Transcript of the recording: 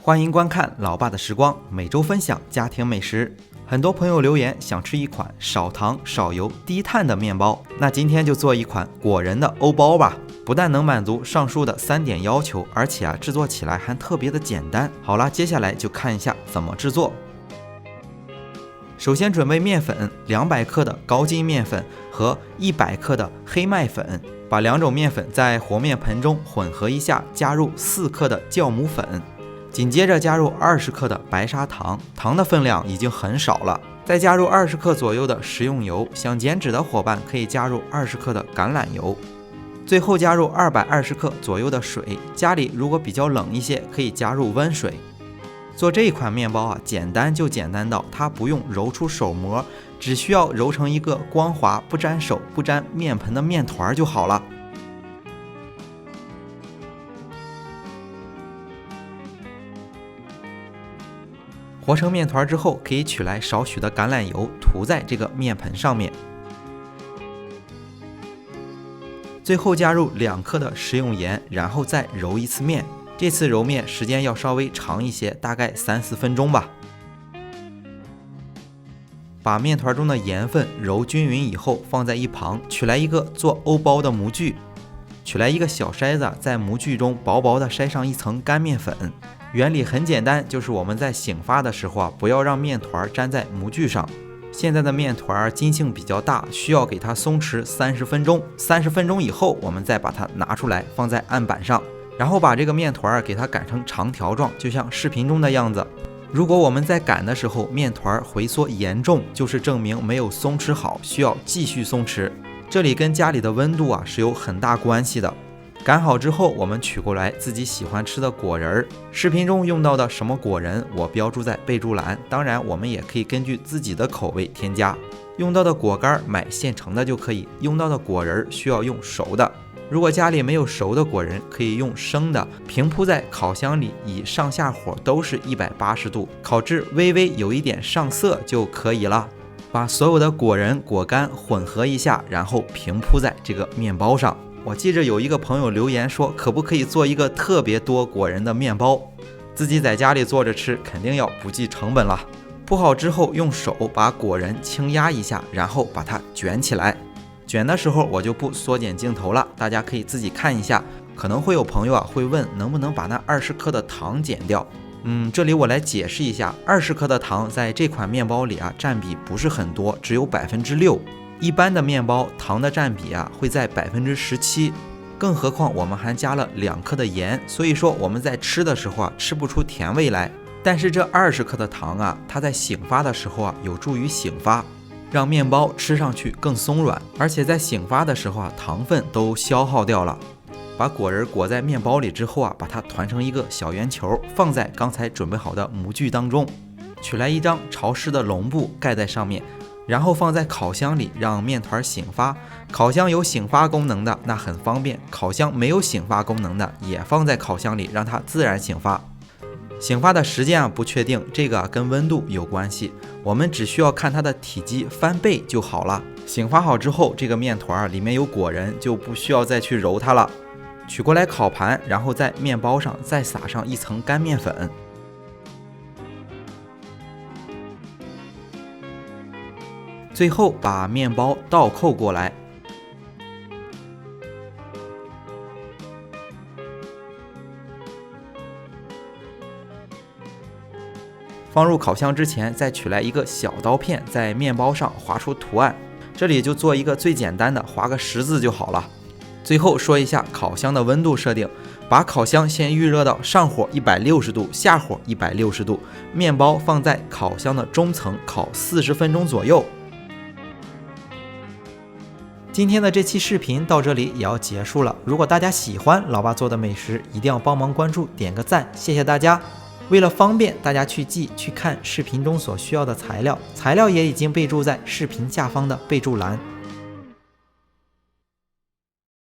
欢迎观看老爸的时光，每周分享家庭美食。很多朋友留言想吃一款少糖、少油、低碳的面包，那今天就做一款果仁的欧包吧。不但能满足上述的3点要求，而且制作起来还特别的简单。好了，接下来就看一下怎么制作。首先准备面粉200克的高筋面粉和100克的黑麦粉，把2种面粉在和面盆中混合一下，加入4克的酵母粉，紧接着加入20克的白砂糖，糖的分量已经很少了。再加入20克左右的食用油，想减脂的伙伴可以加入20克的橄榄油。最后加入220克左右的水，家里如果比较冷一些，可以加入温水。做这一款面包简单就简单到它不用揉出手模，只需要揉成一个光滑不沾手不沾面盆的面团就好了。和成面团之后，可以取来少许的橄榄油涂在这个面盆上面。最后加入2克的食用盐，然后再揉一次面。这次揉面时间要稍微长一些，大概3-4分钟吧。把面团中的盐分揉均匀以后放在一旁，取来一个做欧包的模具，取来一个小筛子，在模具中薄薄的筛上一层干面粉。原理很简单，就是我们在醒发的时候不要让面团粘在模具上。现在的面团筋性比较大，需要给它松弛30分钟。30分钟以后，我们再把它拿出来放在案板上，然后把这个面团给它擀成长条状，就像视频中的样子。如果我们在擀的时候面团回缩严重，就是证明没有松弛好，需要继续松弛。这里跟家里的温度是有很大关系的。擀好之后，我们取过来自己喜欢吃的果仁。视频中用到的什么果仁，我标注在备注栏。当然，我们也可以根据自己的口味添加。用到的果干买现成的就可以，用到的果仁需要用熟的。如果家里没有熟的果仁，可以用生的，平铺在烤箱里，以上下火都是180度，烤至微微有一点上色就可以了。把所有的果仁果干混合一下，然后平铺在这个面包上。我记着有一个朋友留言说，可不可以做一个特别多果仁的面包？自己在家里做着吃，肯定要不计成本了。铺好之后，用手把果仁轻压一下，然后把它卷起来。卷的时候我就不缩减镜头了，大家可以自己看一下。可能会有朋友会问，能不能把那20克的糖减掉？这里我来解释一下，20克的糖在这款面包里占比不是很多，只有6%。一般的面包糖的占比会在17%，更何况我们还加了2克的盐，所以说我们在吃的时候吃不出甜味来。但是这20克的糖它在醒发的时候有助于醒发，让面包吃上去更松软，而且在醒发的时候糖分都消耗掉了。把果仁裹在面包里之后把它团成一个小圆球，放在刚才准备好的模具当中，取来一张潮湿的笼布盖在上面，然后放在烤箱里让面团醒发。烤箱有醒发功能的那很方便，烤箱没有醒发功能的也放在烤箱里让它自然醒发。醒发的时间不确定，这个跟温度有关系，我们只需要看它的体积翻倍就好了。醒发好之后，这个面团里面有果仁，就不需要再去揉它了。取过来烤盘，然后在面包上再撒上一层干面粉。最后把面包倒扣过来，放入烤箱之前，再取来一个小刀片，在面包上划出图案。这里就做一个最简单的，划个10字就好了。最后说一下烤箱的温度设定，把烤箱先预热到上火160度，下火160度，面包放在烤箱的中层烤40分钟左右。今天的这期视频到这里也要结束了。如果大家喜欢老爸做的美食，一定要帮忙关注点个赞，谢谢大家。为了方便大家去记去看视频中所需要的材料，材料也已经备注在视频下方的备注栏。